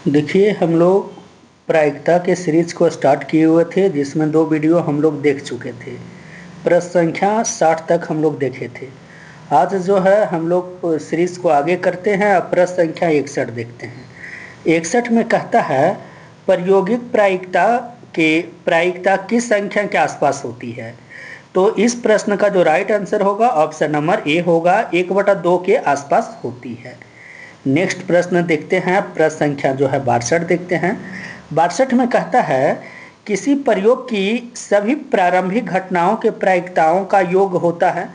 देखिए, हम लोग प्रायिकता के सीरीज को स्टार्ट किए हुए थे, जिसमें 2 वीडियो हम लोग देख चुके थे। प्रश्न संख्या 60 तक हम लोग देखे थे। आज जो है हम लोग सीरीज को आगे करते हैं और प्रश्न संख्या 61 देखते हैं। 61 में कहता है, प्रायोगिक प्रायिकता किस संख्या के आसपास होती है? तो इस प्रश्न का जो राइट आंसर होगा ऑप्शन नंबर ए होगा, 1/2 के आसपास होती है। नेक्स्ट प्रश्न देखते हैं, प्रश्न संख्या जो है 62 देखते हैं। 62 में कहता है, किसी प्रयोग की सभी प्रारंभिक घटनाओं के प्रायिकताओं का योग होता है।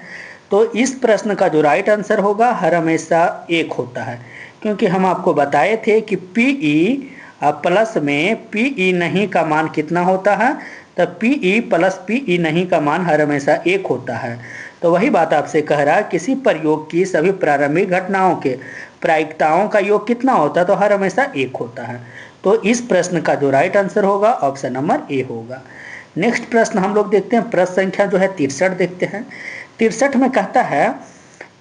तो इस प्रश्न का जो राइट आंसर होगा हर हमेशा 1 होता है, क्योंकि हम आपको बताए थे कि पीई प्लस में पीई नहीं का मान कितना होता है, तो पीई प्लस पीई नहीं का मान हर हमेशा 1 होता है। तो वही बात आपसे कह रहा है, किसी प्रयोग की सभी प्रारंभिक घटनाओं के प्रायिकताओं का योग कितना होता है, तो हर हमेशा 1 होता है। तो इस प्रश्न का जो राइट आंसर होगा ऑप्शन नंबर ए होगा। नेक्स्ट प्रश्न हम लोग देखते हैं, प्रश्न संख्या जो है 63 देखते हैं। 63 में कहता है,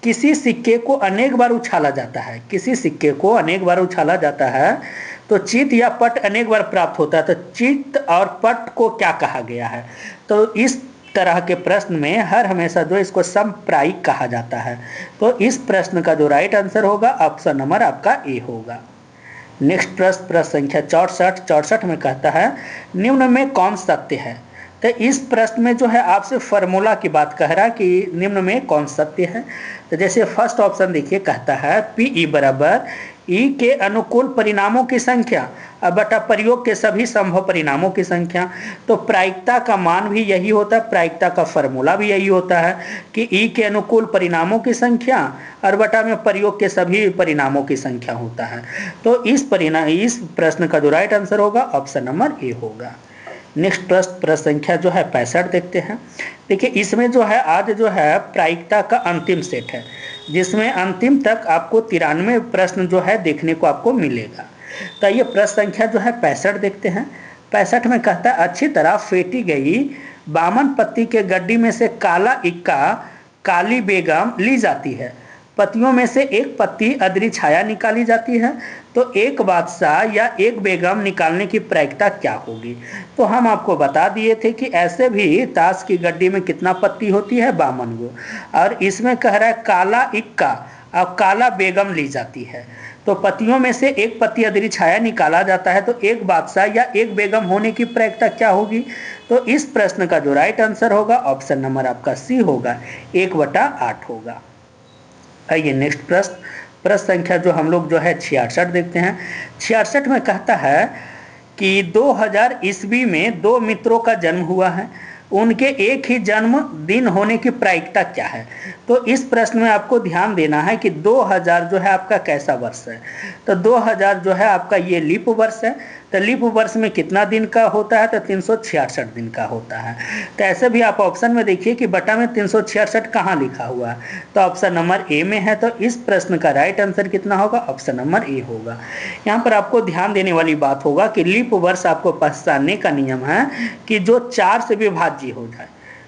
किसी सिक्के को अनेक बार उछाला जाता है। किसी सिक्के को अनेक बार उछाला जाता है तो चित या पट अनेक बार प्राप्त होता है। तो चित और पट को क्या कहा गया है? तो इस तरह के प्रश्न में हर हमेशा जो इसको समप्रायिक कहा जाता है। तो इस प्रश्न का जो राइट आंसर होगा ऑप्शन नंबर आपका ए होगा। नेक्स्ट प्रश्न, प्रश्न संख्या 64 में कहता है, निम्न में कौन सत्य है? तो इस प्रश्न में जो है आपसे फार्मूला की बात कह रहा है कि निम्न में कौन सत्य है। तो जैसे फर्स्ट ऑप्शन देखिए, कहता है पीई बराबर ई के अनुकूल परिणामों की संख्या बटा प्रयोग के सभी संभव परिणामों की संख्या। तो प्रायिकता का मान भी यही होता है, प्रायिकता का फार्मूला भी यही होता है कि ई के अनुकूल परिणामों की संख्या और बटा में प्रयोग के सभी परिणामों की संख्या होता है। तो इस प्रश्न का जो राइट आंसर होगा ऑप्शन नंबर ए होगा। नेक्स्ट प्रश्न संख्या जो है 65 देखते हैं। देखिए, इसमें जो है आज जो है प्रायिकता का अंतिम सेट है, जिसमें अंतिम तक आपको 93 प्रश्न जो है देखने को आपको मिलेगा। तो ये प्रश्न संख्या जो है 65 देखते हैं। 65 में कहता है, अच्छी तरह फेंटी गई बामन पत्ती के गड्डी में से काला इक्का काली बेगम ली जाती है। पत्तियों में से एक पत्ती अदरी छाया निकाली जाती है। तो एक बादशाह या एक बेगम निकालने की प्रायिकता क्या होगी? तो हम आपको बता दिए थे कि ऐसे भी ताश की गड्डी में कितना पत्ती होती है, 52 गो। और इसमें कह रहा है काला इक्का और काला बेगम ली जाती है। तो पत्तियों में से एक पत्ती अदरी छाया निकाला जाता है, तो एक बादशाह या एक बेगम होने की प्रायिकता क्या होगी? तो इस प्रश्न का जो राइट आंसर होगा ऑप्शन नंबर आपका सी होगा, 1/8 होगा। आइए नेक्स्ट प्रश्न संख्या जो हम लोग जो है 66 देखते हैं। 66 में कहता है कि 2000 ईस्वी में 2 मित्रों का जन्म हुआ है, उनके एक ही जन्म दिन होने की प्रायिकता क्या है? तो इस प्रश्न में आपको ध्यान देना है कि 2000 जो है आपका कैसा वर्ष है। तो 2000 जो है आपका ये लीप वर्ष है। तो लीप वर्ष में कितना दिन का होता है? तो 366 दिन का होता है। तो ऐसे भी आप ऑप्शन में देखिए कि बटा में 366 कहाँ लिखा हुआ है, तो ऑप्शन नंबर ए में है। तो इस प्रश्न का राइट आंसर कितना होगा? ऑप्शन नंबर ए होगा। यहाँ पर आपको ध्यान देने वाली बात होगा कि लीप वर्ष आपको पहचानने का नियम है कि जो 4 से विभाज्य हो जाए।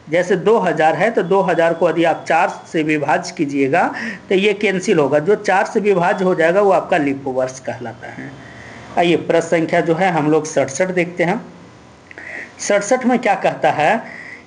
जैसे 2000 है तो 2000 को यदि आप 4 से विभाज्य कीजिएगा तो ये कैंसिल होगा, जो 4 से विभाज्य हो जाएगा वो आपका लीप वर्ष कहलाता है। आइए प्रश्न संख्या जो है हम लोग 67 देखते हैं। 67 में क्या कहता है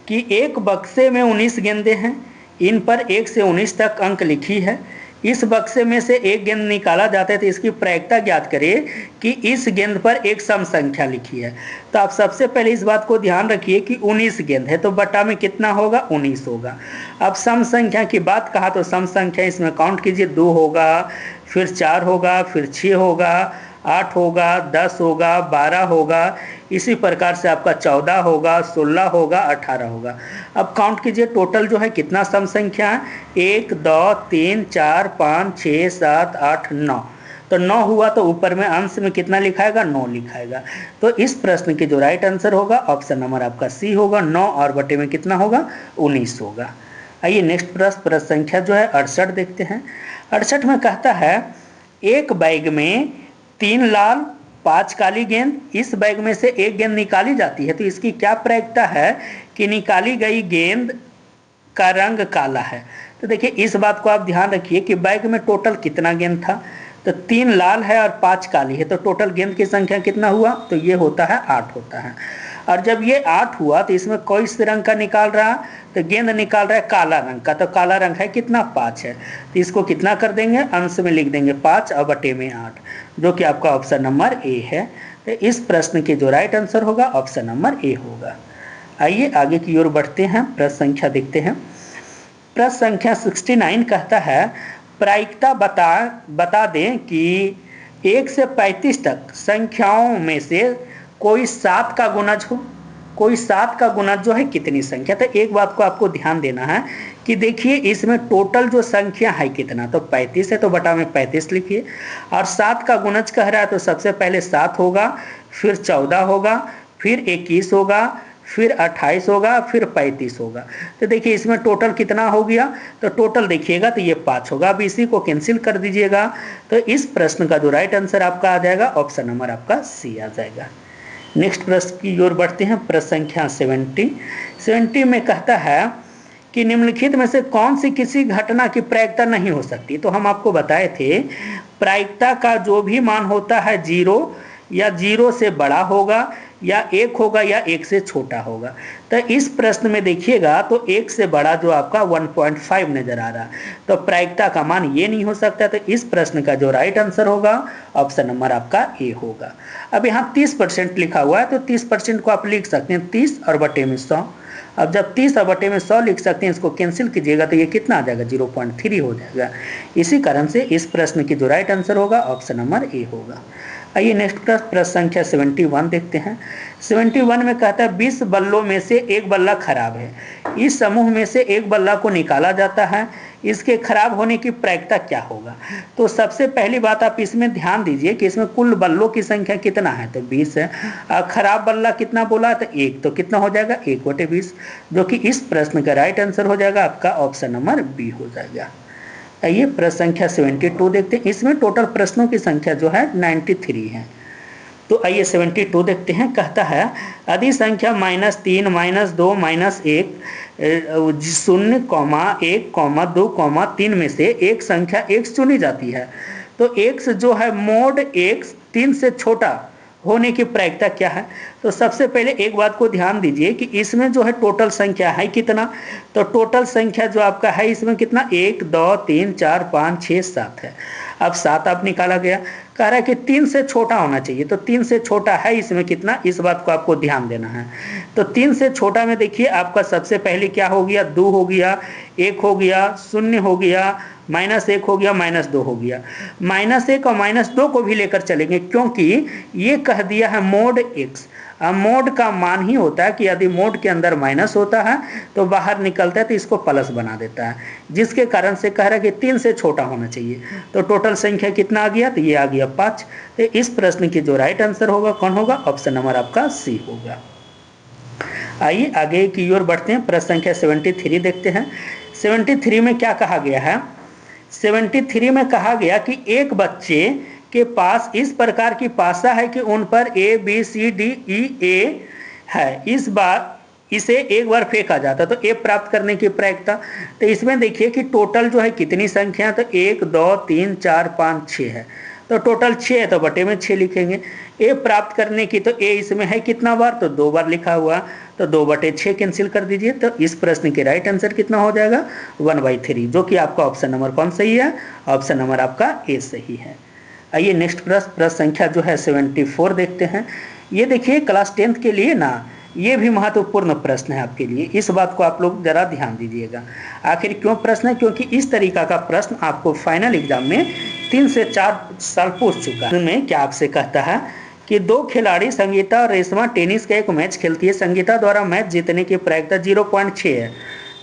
कि एक बक्से में 19 गेंदें हैं, इन पर 1 से 19 तक अंक लिखी है। इस बक्से में से एक गेंद निकाला जाता है, तो इसकी प्रायिकता ज्ञात करिए कि इस गेंद पर एक सम संख्या लिखी है। तो आप सबसे पहले इस बात को ध्यान रखिए कि 19 गेंद है, तो बटा में कितना होगा? 19 होगा। अब सम संख्या की बात कहा तो सम संख्या इसमें काउंट कीजिए, 2 होगा, फिर 4 होगा, फिर 6 होगा, 8 होगा, 10 होगा, 12 होगा, इसी प्रकार से आपका 14 होगा, 16 होगा, 18 होगा। अब काउंट कीजिए टोटल जो है कितना सम संख्या है? 1 2 3 4 5 6 7 8 9। तो 9 हुआ तो ऊपर में अंश में कितना लिखाएगा? 9 लिखाएगा। तो इस प्रश्न की जो राइट आंसर होगा ऑप्शन नंबर आपका सी होगा, 9 और बटे में कितना होगा? 19 होगा। आइए नेक्स्ट प्रश्न संख्या जो है 68 देखते हैं। 68 में कहता है, एक बैग में 3 लाल 5 काली गेंद, इस बैग में से एक गेंद निकाली जाती है, तो इसकी क्या प्रायिकता है कि निकाली गई गेंद का रंग काला है? तो देखिए इस बात को आप ध्यान रखिए कि बैग में टोटल कितना गेंद था। तो 3 लाल है और 5 काली है, तो टोटल गेंद की संख्या कितना हुआ? तो ये होता है 8 होता है। और जब ये 8 हुआ तो इसमें कोई से रंग का निकाल रहा? तो गेंद निकाल रहा है काला रंग का, तो काला रंग है कितना? 5 है। तो इसको कितना कर देंगे? अंश में लिख देंगे 5 और बटे में 8, जो कि आपका ऑप्शन नंबर ए है। तो इस प्रश्न के जो राइट आंसर होगा ऑप्शन नंबर ए होगा। आइए आगे की ओर बढ़ते हैं, प्रश्न संख्या देखते हैं। प्रश्न संख्या 69 कहता है प्रायिकता बता दें कि 1 से 35 तक संख्याओं में से कोई 7 का गुणज हो। कोई 7 का गुणज जो है कितनी संख्या? तो एक बात को आपको ध्यान देना है कि देखिए इसमें टोटल जो संख्या है कितना, तो 35 है, तो बटा में 35 लिखिए। और 7 का गुणज कह रहा है तो सबसे पहले 7 होगा, फिर 14 होगा, फिर 21 होगा, फिर 28 होगा, फिर 35 होगा। तो देखिए इसमें टोटल कितना हो गया? तो टोटल देखिएगा तो ये 5 होगा। अब इसी को कैंसिल कर दीजिएगा। तो इस प्रश्न का जो राइट आंसर आपका आ जाएगा ऑप्शन नंबर आपका सी आ जाएगा। नेक्स्ट प्रश्न की ओर बढ़ते हैं। प्रश्न संख्या 70 में कहता है कि निम्नलिखित में से कौन सी किसी घटना की प्रायिकता नहीं हो सकती? तो हम आपको बताए थे प्रायिकता का जो भी मान होता है 0 या 0 से बड़ा होगा, या 1 होगा, या 1 से छोटा होगा। तो इस प्रश्न में देखिएगा तो 1 से बड़ा जो आपका 1.5 नजर आ रहा, तो प्रायिकता का मान ये नहीं हो सकता। तो इस प्रश्न का जो राइट आंसर होगा ऑप्शन नंबर आपका ए होगा। अब यहाँ 30% लिखा हुआ है, तो 30% को आप लिख सकते हैं 30 और बटे में 100। अब जब 30 और बटे में 100 लिख सकते हैं, इसको कैंसिल कीजिएगा तो ये कितना आ जाएगा? 0.3 हो जाएगा। इसी कारण से इस प्रश्न की जो राइट आंसर होगा ऑप्शन नंबर ए होगा। आइए नेक्स्ट प्रश्न संख्या 71 देखते हैं। 71 में कहता है 20 बल्लों में से एक बल्ला खराब है। इस समूह में से एक बल्ला को निकाला जाता है, इसके खराब होने की प्रायिकता क्या होगा? तो सबसे पहली बात आप इसमें ध्यान दीजिए कि इसमें कुल बल्लों की संख्या कितना है? तो 20 है। खराब बल्ला कितना बोला? तो 1, तो कितना हो जाएगा? 1/20, जो कि इस प्रश्न का राइट आंसर हो जाएगा आपका ऑप्शन नंबर बी हो जाएगा। आइए प्रश्न संख्या 72 देखते हैं। इसमें टोटल प्रश्नों की संख्या जो है 93 है। तो आइए 72 देखते हैं। कहता है अधि संख्या -3, -2, -1, 0, 1, 2, 3 में से एक संख्या x चुनी जाती है। तो x जो है मोड x 3 से छोटा होने की प्रायिकता क्या है? तो सबसे पहले एक बात को ध्यान दीजिए कि इसमें जो है टोटल संख्या है कितना? तो टोटल संख्या जो आपका है इसमें कितना? 1, 2, 3, 4, 5, 6, 7 है। अब 7 आप निकाला गया, कह रहा है कि 3 से छोटा होना चाहिए। तो 3 से छोटा है इसमें कितना? इस बात को आपको ध्यान देना है। तो 3 से छोटा में देखिए आपका सबसे पहले क्या हो गया? 2 हो गया, 1 हो गया, 0 हो गया, -1 हो गया, -2 हो गया। -1 और -2 को भी लेकर चलेंगे, क्योंकि ये कह दिया है मोड x। अब मोड का मान ही होता है कि यदि मोड के अंदर माइनस होता है तो बाहर निकलता है तो इसको प्लस बना देता है, जिसके कारण से कह रहा है कि 3 से छोटा होना चाहिए। तो टोटल संख्या कितना आ गया? तो ये आ गया 5। तो इस प्रश्न की जो राइट आंसर होगा कौन होगा? ऑप्शन नंबर आपका सी होगा। आइए आगे की ओर बढ़ते हैं। प्रश्न संख्या 73 देखते हैं। 73 में क्या कहा गया है? 73 में कहा गया कि एक बच्चे के पास इस प्रकार की पासा है कि उन पर ABCDEA है। इस बार इसे एक बार फेंका जाता तो ए प्राप्त करने की प्रायिकता। तो इसमें देखिए कि टोटल जो है कितनी संख्या? तो 1, 2, 3, 4, 5, 6 है। तो टोटल 6 है, तो बटे में 6 लिखेंगे। ए प्राप्त करने की, तो ए इसमें है कितना बार? तो 2 बार लिखा हुआ, तो 2/6 कैंसिल कर दीजिए। तो इस प्रश्न के राइट आंसर कितना हो जाएगा? 1/3, जो कि आपका ऑप्शन नंबर कौन सही है? ऑप्शन नंबर आपका ए सही है। आइए नेक्स्ट प्रश्न संख्या जो है 74 देखते हैं। ये देखिए क्लास 10th के लिए ना ये भी महत्वपूर्ण प्रश्न है आपके लिए, इस बात को आप लोग जरा ध्यान दीजिएगा। आखिर क्यों प्रश्न है? क्योंकि इस तरीका का प्रश्न आपको फाइनल एग्जाम में 3 से 4 साल पूछ चुका है। में क्या आपसे कहता है कि 2 खिलाड़ी संगीता और रेशमा टेनिस का एक मैच खेलती है। संगीता द्वारा मैच जीतने की प्रायिकता 0.6 है,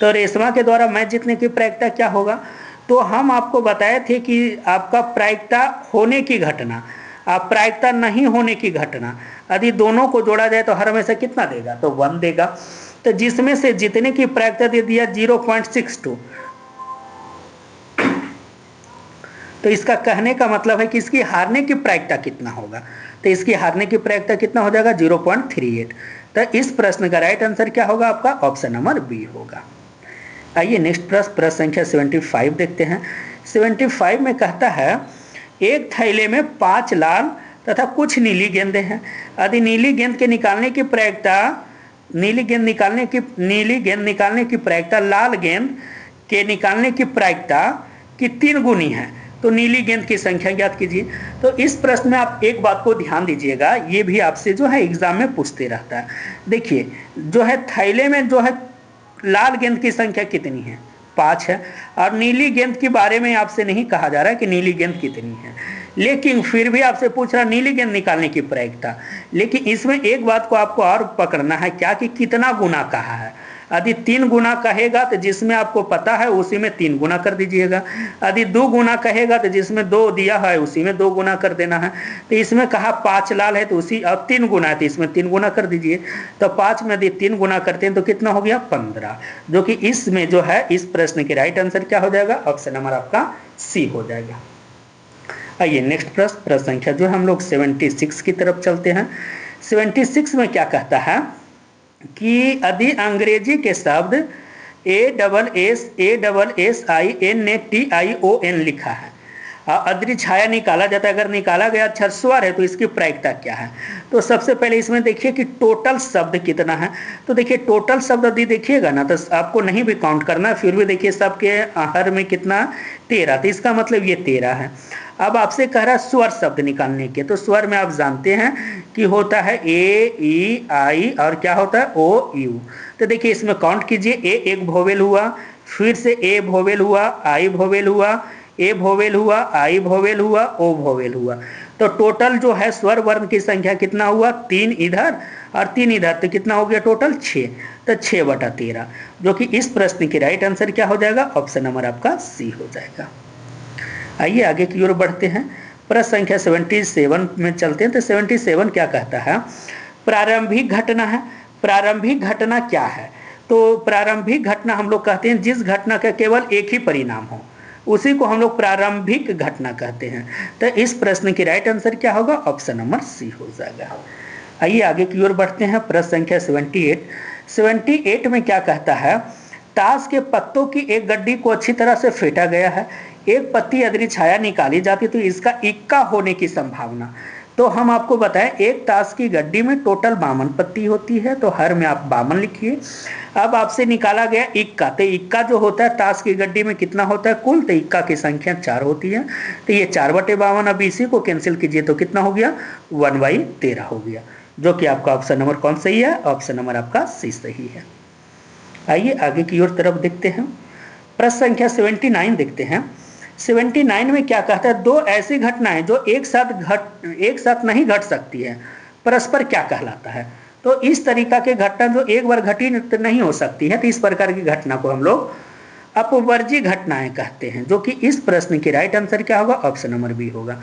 तो रेशमा के द्वारा मैच जीतने की प्रायिकता क्या होगा? तो हम आपको बताए थे कि आपका प्रायिकता होने की घटना, आप प्रायिकता नहीं होने की घटना, यदि दोनों को जोड़ा जाए तो हर हमेशा कितना देगा? तो 1 देगा। तो जिसमें से जीतने की प्रायिकता दे दिया 0.62। तो इसका कहने का मतलब है कि इसकी हारने की प्रायिकता कितना होगा? तो इसकी हारने की प्रायिकता कितना हो जाएगा? 0.38। तो इस प्रश्न का राइट आंसर क्या होगा आपका? ऑप्शन नंबर बी होगा। आइए नेक्स्ट प्रश्न संख्या 75 देखते हैं। 75 में कहता है एक थैले में 5 लाल तथा कुछ नीली गेंदें हैं। यदि नीली गेंद के निकालने की प्रायिकता नीली गेंद निकालने की प्रायिकता लाल गेंद के निकालने की प्रायिकता की 3 गुनी है, तो नीली गेंद की संख्या ज्ञात कीजिए। तो इस प्रश्न में आप एक बात को ध्यान दीजिएगा, ये भी आपसे जो है एग्जाम में पूछते रहता है। देखिए जो है थैले में जो है लाल गेंद की संख्या कितनी है, 5 है, और नीली गेंद के बारे में आपसे नहीं कहा जा रहा है कि नीली गेंद कितनी है, लेकिन फिर भी आपसे पूछ रहा नीली गेंद निकालने की प्रायिकता। लेकिन इसमें एक बात को आपको और पकड़ना है, क्या कि कितना गुना कहा है। यदि 3 गुना कहेगा तो जिसमें आपको पता है उसी में 3 गुना कर दीजिएगा। यदि 2 गुना कहेगा तो जिसमें 2 दिया है उसी में 2 गुना कर देना है। तो इसमें कहा 5 लाल है तो उसी, और 3 गुना है तो इसमें 3 गुना कर दीजिए। तो 5 में यदि 3 गुना करते हैं तो कितना हो गया, 15, जो कि इसमें जो है इस प्रश्न के राइट आंसर क्या हो जाएगा, ऑप्शन नंबर आपका सी हो जाएगा। आइए नेक्स्ट प्रश्न संख्या जो हम लोग 76 की तरफ चलते हैं। 76 में क्या कहता है कि यदि अंग्रेजी के शब्द ASSIN ने TION लिखा है और अद्री छाया निकाला जाता है, अगर निकाला गया अक्षर स्वर है तो इसकी प्रायिकता क्या है। तो सबसे पहले इसमें देखिए कि टोटल शब्द कितना है। तो देखिए टोटल शब्द यदि देखिएगा ना तो आपको नहीं भी काउंट करना, फिर भी देखिए सबके हर में कितना 13, तो इसका मतलब ये 13 है। अब आपसे कह रहा है स्वर शब्द निकालने के, तो स्वर में आप जानते हैं कि होता है ए ई आई और क्या होता है ओ यू। तो देखिए इसमें काउंट कीजिए, ए एक वोवेल हुआ, फिर से ए वोवेल हुआ, आई वोवेल हुआ, ए वोवेल हुआ, आई वोवेल हुआ, ओ वोवेल हुआ। तो टोटल जो है स्वर वर्ण की संख्या कितना हुआ, 3 इधर और 3 इधर, तो कितना हो गया टोटल 6। तो 6/13, जो कि इस प्रश्न की राइट आंसर क्या हो जाएगा, ऑप्शन नंबर आपका सी हो जाएगा। आइए आगे की ओर बढ़ते हैं, प्रश्न संख्या 77 में चलते हैं। तो 77 क्या कहता है, प्रारंभिक घटना है। प्रारंभिक घटना क्या है, तो प्रारंभिक घटना हम लोग कहते हैं जिस घटना का केवल एक ही परिणाम हो, उसी को हम लोग प्रारंभिक घटना कहते हैं। तो इस प्रश्न की राइट आंसर क्या होगा, ऑप्शन नंबर सी हो जाएगा। आइए आगे की ओर बढ़ते हैं, प्रश्न संख्या 78 में क्या कहता है, ताश के पत्तों की एक गड्डी को अच्छी तरह से फेंटा गया है, एक पत्ती अदरी छाया निकाली जाती तो इसका इक्का होने की संभावना। तो हम आपको बताएं एक ताश की गड्डी में टोटल 52 पत्ती होती है, तो हर में आप 52 लिखिए। अब आपसे निकाला गया इक्का, तो इक्का जो होता है ताश की गड्डी में कितना होता है कुल, तो इक्का की संख्या 4 होती है, तो ये 4/52। अब इसी को कैंसिल कीजिए तो कितना हो गया, 1/13 हो गया, जो कि आपका ऑप्शन नंबर कौन सही है, ऑप्शन नंबर आपका सी सही है। आइए आगे की ओर तरफ देखते हैं, प्रश्न संख्या 79 देखते हैं। 79 में क्या कहता है, 2 ऐसी घटनाएं जो एक साथ नहीं घट सकती है, परस्पर क्या कहलाता है। तो इस तरीका के घटना जो एक बार घटी नहीं हो सकती है, तो इस प्रकार की घटना को हम लोग अपवर्जी घटनाएं कहते हैं, जो कि इस प्रश्न की राइट आंसर क्या होगा, ऑप्शन नंबर बी होगा।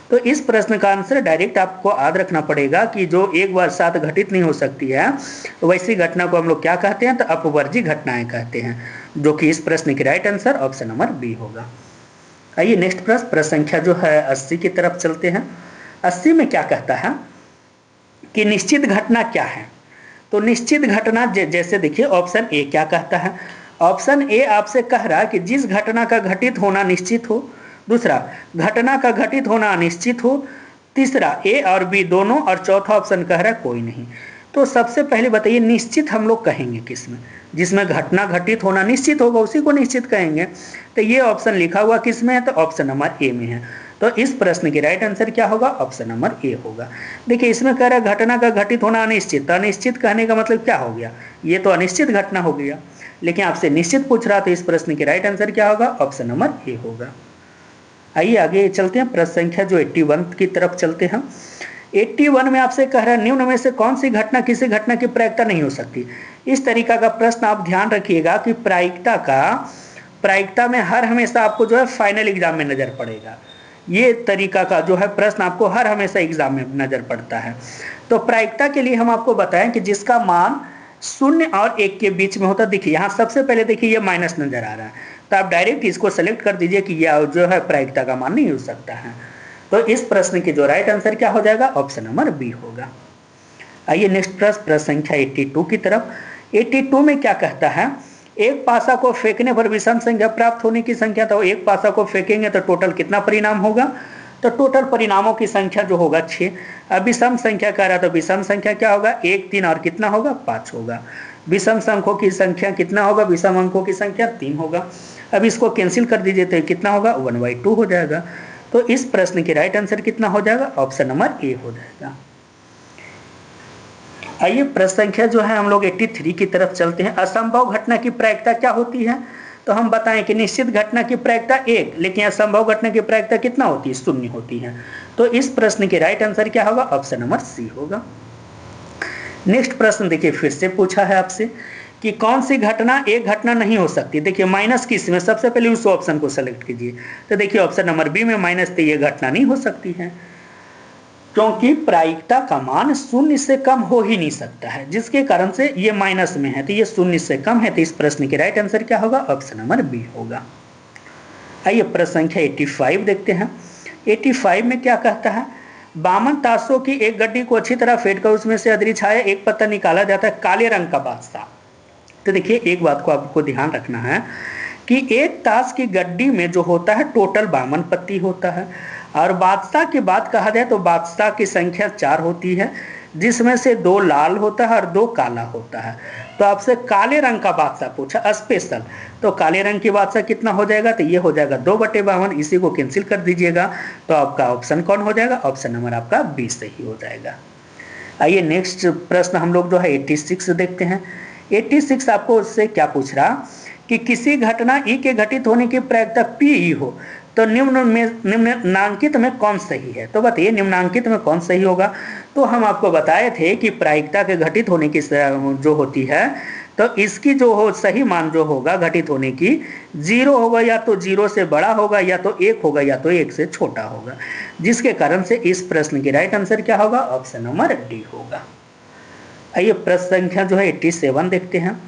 तो इस प्रश्न का आंसर डायरेक्ट आपको याद रखना पड़ेगा कि जो एक बार साथ घटित नहीं हो सकती है, वैसी घटना को हम लोग क्या कहते हैं, तो अपवर्जी घटनाएं कहते हैं, जो कि इस प्रश्न की right answer option number B होगा। आइए नेक्स्ट प्रश्न संख्या जो है 80 की तरफ चलते हैं। 80 में क्या कहता है कि निश्चित घटना क्या है। तो निश्चित घटना जैसे देखिए ऑप्शन ए क्या कहता है, ऑप्शन ए आपसे कह रहा है कि जिस घटना का घटित होना निश्चित हो, दूसरा घटना का घटित होना अनिश्चित हो, तीसरा ए और बी दोनों, और चौथा ऑप्शन कह रहा है कोई नहीं। तो सबसे पहले बताइए निश्चित हम लोग कहेंगे किसमें, जिसमें घटना घटित होना निश्चित होगा उसी को निश्चित कहेंगे। तो ये ऑप्शन लिखा हुआ किसमें है, तो ऑप्शन नंबर ए में है। तो इस प्रश्न की राइट आंसर क्या होगा, ऑप्शन नंबर ए होगा। देखिए इसमें कह रहा है घटना का घटित होना अनिश्चित, तो अनिश्चित कहने का मतलब क्या हो गया, ये तो अनिश्चित घटना हो गया, लेकिन आपसे निश्चित पूछ रहा, तो इस प्रश्न की राइट आंसर क्या होगा, ऑप्शन नंबर ए होगा। आइए आगे चलते हैं, प्रश्न संख्या जो 81 की तरफ चलते हैं। 81 में आपसे कह रहा है निम्न में से कौन सी घटना किसी घटना की प्रायिकता नहीं हो सकती। इस तरीका का प्रश्न आप ध्यान रखिएगा कि प्रायिकता में हर हमेशा आपको जो है फाइनल एग्जाम में नजर पड़ेगा। ये तरीका का जो है प्रश्न आपको हर हमेशा एग्जाम में नजर पड़ता है। तो प्रायिकता के लिए हम आपको बताएं कि जिसका मान 0 और 1 के बीच में होता, देखिए यहाँ सबसे पहले देखिए ये माइनस नजर आ रहा है, तो आप डायरेक्ट इसको सेलेक्ट कर दीजिए कि यह जो है प्रायिकता का मान नहीं हो सकता है। तो इस प्रश्न की जो राइट आंसर क्या हो जाएगा, ऑप्शन नंबर बी होगा। आइए नेक्स्ट प्रश्न संख्या 82 की तरफ। 82 में क्या कहता है, एक पासा को फेंकने पर विषम संख्या प्राप्त होने की संख्या, तो एक पासा को फेंकेंगे तो टोटल कितना परिणाम होगा, तो टोटल परिणामों की संख्या जो होगा 6। अब विषम संख्या कह रहा, तो विषम संख्या क्या होगा, 1 3 और कितना होगा 5 होगा। विषम अंकों की संख्या कितना होगा, विषम अंकों की संख्या 3 होगा। अब इसको कैंसिल कर दीजिए तो कितना होगा 1/2 हो जाएगा। तो इस प्रश्न के राइट आंसर कितना हो जाएगा, ऑप्शन नंबर ए हो जाएगा। आइए प्रश्न संख्या जो है हम लोग 83 की तरफ चलते हैं। असंभव घटना की प्रायिकता क्या होती है, तो हम बताएं कि निश्चित घटना की प्रायिकता 1, लेकिन असंभव घटना की प्रायिकता कितना होती है, 0 होती है। तो इस प्रश्न के राइट आंसर क्या होगा, ऑप्शन नंबर सी होगा। नेक्स्ट प्रश्न देखिए फिर से पूछा है आपसे कि कौन सी घटना एक घटना नहीं हो सकती। देखिए माइनस किस में, सबसे पहले उस ऑप्शन को सेलेक्ट कीजिए। तो देखिए ऑप्शन नंबर बी में माइनस तो ये घटना नहीं हो सकती है, क्योंकि प्रायिकता का मान 0 से कम हो ही नहीं सकता है, जिसके कारण से ये माइनस में है, तो ये 0 से कम है। तो इस प्रश्न के राइट आंसर क्या होगा, ऑप्शन नंबर बी होगा। आइए प्रश्न संख्या 85 देखते हैं। 85 में क्या कहता है, 52 ताशों की एक गड्डी को अच्छी तरह फेंट कर उसमें से अदरी छाया एक पत्ता निकाला जाता है, काले रंग का बादशाह। तो देखिए एक बात को आपको ध्यान रखना है कि एक ताश की गड्डी में जो होता है टोटल 52 पत्ती होता है, और बादशाह की बात कहा जाए तो बादशाह की संख्या 4 होती है, जिसमें से 2 लाल होता है और 2 काला होता है। तो आपसे काले रंग का बादशाह पूछा स्पेशल, तो काले रंग की बादशाह कितना हो जाएगा, तो ये हो जाएगा 2/52। इसी को कैंसिल कर दीजिएगा तो आपका ऑप्शन कौन हो जाएगा, ऑप्शन नंबर आपका 20 सही हो जाएगा। आइए नेक्स्ट प्रश्न हम लोग जो है 86 देखते हैं। 86 आपको उससे क्या पूछ रहा कि किसी घटना ई के घटित होने की प्रायिकता पी ई हो तो निम्नांकित में कौन सही है। तो बताइए निम्नांकित में कौन सही होगा। तो हम आपको बताए थे कि प्रायिकता के घटित होने की जो होती है, तो इसकी जो हो सही मान जो होगा घटित होने की 0 होगा, या तो 0 से बड़ा होगा, या तो 1 होगा, या तो 1 से छोटा होगा, जिसके कारण से इस प्रश्न की राइट आंसर क्या होगा, ऑप्शन नंबर डी होगा। आइए प्रश्न संख्या जो है 87 देखते हैं।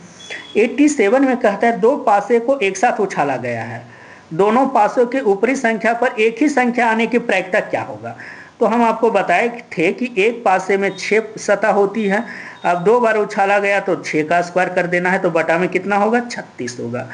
87 में कहता है 2 पासे को एक साथ उछाला गया है, दोनों पासों के ऊपरी संख्या पर एक ही संख्या आने की प्रायिकता क्या होगा। तो हम आपको बताए थे कि एक पासे में 6 सतह होती है, अब 2 बार उछाला गया तो 6 का स्क्वायर कर देना है, तो बटा में कितना होगा 36 होगा।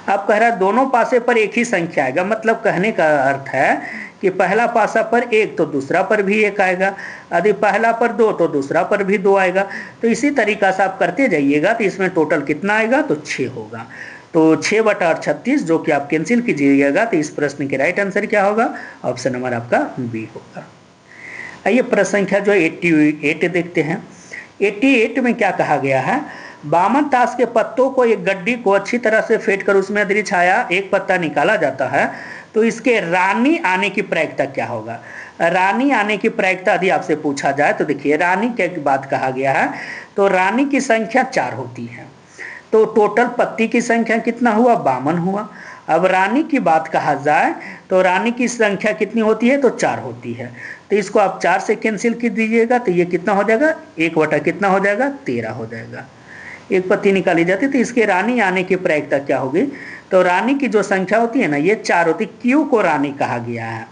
अब कह रहा है दोनों पासे पर एक ही संख्या आएगा, मतलब कहने का अर्थ है कि पहला पासा पर 1 तो दूसरा पर भी 1 आएगा, यदि पहला पर 2 तो दूसरा पर भी 2 आएगा। तो इसी तरीका से आप करते जाइएगा तो इसमें टोटल कितना आएगा, तो 6 होगा। तो 6/36 जो कि आप कैंसिल कीजिएगा, तो इस प्रश्न के राइट आंसर क्या होगा, ऑप्शन नंबर आपका बी होगा। आइए प्रश्न संख्या जो 88 देखते हैं। 88 में क्या कहा गया है, 52 ताश के पत्तों को एक गड्डी को अच्छी तरह से फेंट कर उसमें अदरी छाया एक पत्ता निकाला जाता है, तो इसके रानी आने की प्रायिकता क्या होगा। रानी आने की प्रायिकता यदि आपसे पूछा जाए तो देखिए रानी की बात कहा गया है, तो रानी की संख्या 4 होती है, तो टोटल पत्ती की संख्या कितना हुआ, 52 हुआ। अब रानी की बात कहा जाए तो रानी की संख्या कितनी होती है, तो 4 होती है, तो इसको आप 4 से कैंसिल कर दीजिएगा तो ये कितना हो जाएगा, 1 कितना हो जाएगा 13 हो जाएगा। एक पत्ती निकाली जाती, तो इसके रानी आने की प्रायिकता क्या होगी, तो रानी की जो संख्या होती है ना ये 4 होती। क्यू को रानी कहा गया है,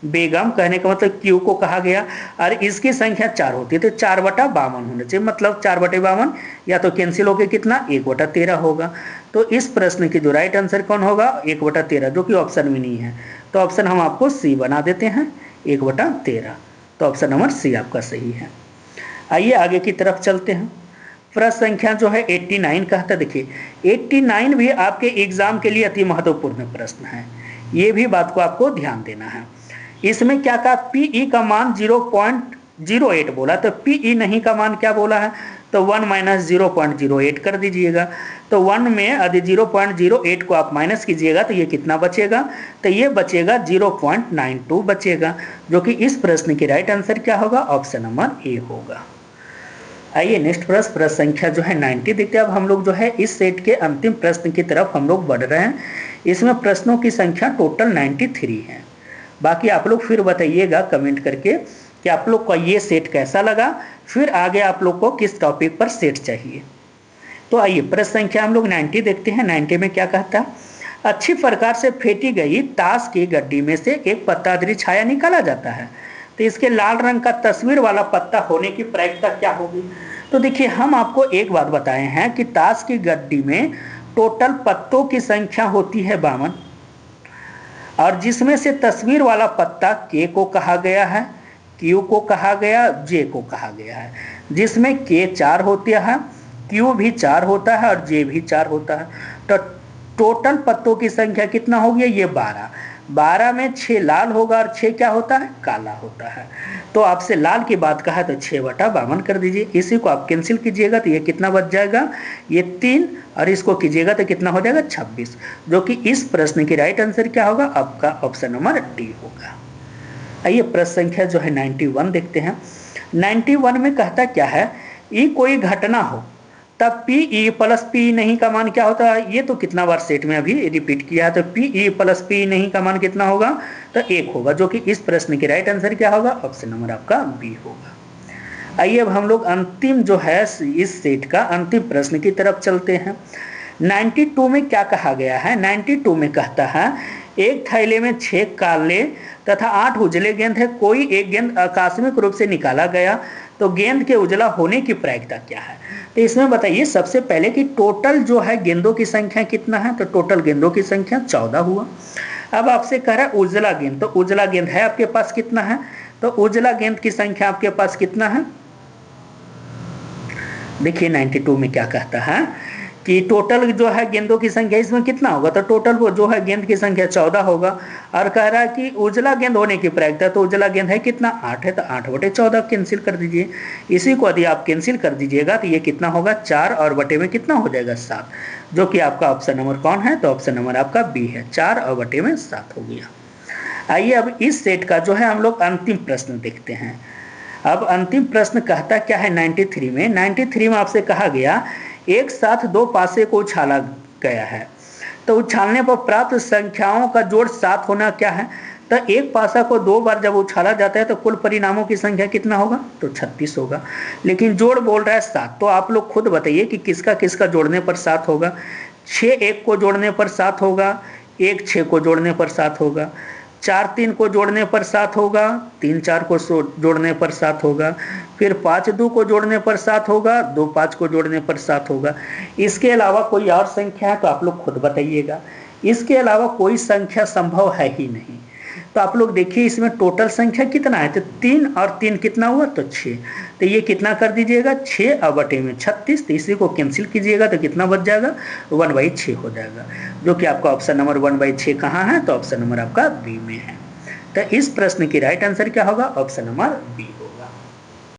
बेगम कहने का मतलब क्यू को कहा गया, और इसकी संख्या 4 होती है, तो 4/52 होना चाहिए, मतलब 4/52 या तो कैंसिल होकर कितना 1/13 होगा। तो इस प्रश्न की जो राइट आंसर कौन होगा, 1/13, जो कि ऑप्शन में नहीं है, तो ऑप्शन हम आपको सी बना देते हैं 1/13, तो ऑप्शन नंबर सी आपका सही है। आइए आगे की तरफ चलते हैं। प्रश्न संख्या जो है 89 कहता है, देखिए 89 भी आपके एग्जाम के लिए अति महत्वपूर्ण प्रश्न है, ये भी बात को आपको ध्यान देना है। इसमें क्या कहा, पीई का मान 0.08 बोला, तो पीई नहीं का मान क्या बोला है, तो 1 - 0.08 कर दीजिएगा। तो 1 में यदि 0.08 को आप माइनस कीजिएगा तो ये कितना बचेगा, तो ये बचेगा 0.92 बचेगा, जो कि इस प्रश्न की राइट आंसर क्या होगा, ऑप्शन नंबर ए होगा। आइए नेक्स्ट प्रश्न संख्या जो है 90 देखते हैं। अब हम लोग जो है इस सेट के अंतिम प्रश्न की तरफ हम लोग बढ़ रहे हैं। इसमें प्रश्नों की संख्या टोटल 93 है। बाकी आप लोग फिर बताइएगा कमेंट करके कि आप लोग का ये सेट कैसा लगा, फिर आगे आप लोग को किस टॉपिक पर सेट चाहिए। तो आइए प्रश्न संख्या हम लोग 90 देखते हैं। 90 में क्या कहता है, अच्छी प्रकार से फेंटी गई ताश की गड्डी में से एक पत्ता अदरी छाया निकाला जाता है, तो इसके लाल रंग का तस्वीर वाला पत्ता होने की प्रायिकता क्या होगी। तो देखिए हम आपको एक बात बताए हैं कि ताश की गड्डी में टोटल पत्तों की संख्या होती है 52, और जिसमें से तस्वीर वाला पत्ता के को कहा गया है, क्यू को कहा गया, जे को कहा गया है। जिसमें के 4 होते हैं, क्यू भी 4 होता है और जे भी 4 होता है। तो टोटल पत्तों की संख्या कितना हो गया, ये 12। 12 में 6 लाल होगा और 6 क्या होता है, काला होता है। तो आपसे लाल की बात कहा तो 6/52 कर दीजिए। इसी को आप कैंसिल कीजिएगा तो ये कितना बच जाएगा, ये 3, और इसको कीजिएगा तो कितना हो जाएगा, 26। जो कि इस प्रश्न की राइट आंसर क्या होगा, आपका ऑप्शन नंबर डी होगा। आइए प्रश्न संख्या जो है 91 देखते हैं। 91 में कहता क्या है, ई कोई घटना हो तब पी ई प्लस पी नहीं का मान क्या होता है। ये तो कितना बार सेट में अभी रिपीट किया है। तो पी ई प्लस पी नहीं का मान कितना होगा, तो 1 होगा। जो कि इस प्रश्न की राइट आंसर क्या होगा, ऑप्शन नंबर आपका बी होगा। आइए अब हम लोग अंतिम जो है इस सेट का अंतिम प्रश्न की तरफ चलते हैं। 92 में क्या कहा गया है, 92 में कहता है एक थैले में 6 काले तथा 8 उजले गेंद है, कोई एक गेंद आकस्मिक रूप से निकाला गया तो गेंद के उजला होने की प्रायिकता क्या है। तो इसमें बताइए सबसे पहले कि टोटल जो है गेंदों की संख्या कितना है। तो टोटल गेंदों की संख्या 14 हुआ। अब आपसे कह रहा है उजला गेंद, तो उजला गेंद है आपके पास कितना है, तो उजला गेंद की संख्या आपके पास कितना है। देखिए 92 में क्या कहता है कि टोटल जो है गेंदों की संख्या इसमें कितना होगा, तो टोटल वो जो है गेंद की संख्या 14 होगा। और कह रहा है कि उजला गेंद होने की प्रायिकता, तो उजला गेंद है कितना, 8 है, तो 8/14 कैंसिल कर दीजिए। इसी को यदि आप कैंसिल कर दीजिएगा तो ये कितना होगा, 4 और बटे में कितना हो जाएगा, 7। जो कि आपका ऑप्शन नंबर कौन है, तो ऑप्शन नंबर आपका बी है, 4 और बटे में 7 हो गया। आइए अब इस सेट का जो है हम लोग अंतिम प्रश्न देखते हैं। अब अंतिम प्रश्न कहता क्या है 93 में। 93 में आपसे कहा गया एक साथ 2 पासे को उछाला गया है, तो उछालने पर प्राप्त संख्याओं का जोड़ 7 होना क्या है। तो एक पासा को 2 बार जब उछाला जाता है तो कुल परिणामों की संख्या कितना होगा, तो 36 होगा। लेकिन जोड़ बोल रहा है 7, तो आप लोग खुद बताइए कि किसका किसका जोड़ने पर 7 होगा। 6 1 को जोड़ने पर 7 होगा, 1 6 को जोड़ने पर 7 होगा, 4 3 को जोड़ने पर 7 होगा, 3 4 को जोड़ने पर 7 होगा, फिर 5 2 को जोड़ने पर 7 होगा, 2 5 को जोड़ने पर 7 होगा। इसके अलावा कोई और संख्या है तो आप लोग खुद बताइएगा। इसके अलावा कोई संख्या संभव है ही नहीं। तो आप लोग देखिए इसमें टोटल संख्या कितना है, तो 3 और 3 कितना हुआ, तो 6। तो ये कितना कर दीजिएगा, 6 और बटे में 36। तो इसी को कैंसिल कीजिएगा तो कितना बच जाएगा, 1/6 हो जाएगा। जो कि आपका ऑप्शन नंबर 1/6 कहाँ है, तो ऑप्शन नंबर आपका बी में है। तो इस प्रश्न की राइट आंसर क्या होगा, ऑप्शन नंबर बी।